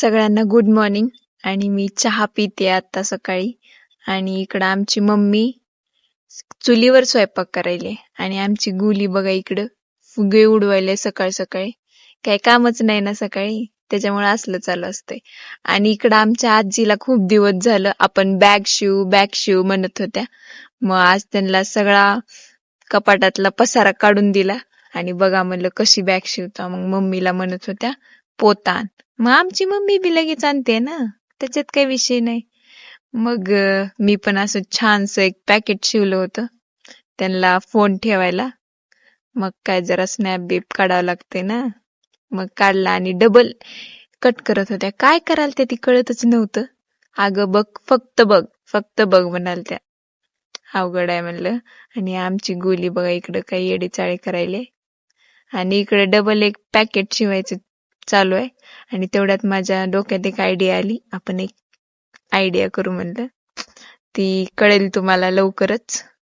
सगळ्यांना good morning. आणि मी चहा पिते आता सकाळी. आणि इकडं आमची मम्मी चुलीवर स्वयंपाक करायले आणि आमची गुली बघा इकडं फुगे उडवायले सकाळ सकाळी. काही कामच नाही ना सकाळी, त्याच्यामुळे असलं चालू असतंय. आणि इकडं आमच्या आजीला खूप दिवस झालं आपण बॅग शिव म्हणत होत्या. मग आज त्यांना सगळा कपाटातला पसारा काढून दिला आणि बघा म्हणलं कशी बॅग शिवता. मग मम्मीला म्हणत होत्या पोता आण. मग आमची मम्मी बी लगेच आणते ना, त्याच्यात काही विषय नाही. मग मी पण असं छानसं एक पॅकेट शिवलं होतं त्यांना फोन ठेवायला. मग काय जरा स्नॅप बीप काढावं लागते ना. मग काढला आणि डबल कट करत होत्या. काय कराल त्या ती कळतच नव्हतं. अगं बघ, फक्त बघ म्हणाल त्या. अवघड आहे म्हणलं. आणि आमची गोली बघा इकडं काही येडीचाळी करायले. आणि इकडे डबल एक पॅकेट शिवायचं चालू आहे. आणि तेवढ्यात माझ्या डोक्यात एक आयडिया आली. आपण एक आयडिया करू म्हणलं. ती कळेल तुम्हाला लवकरच.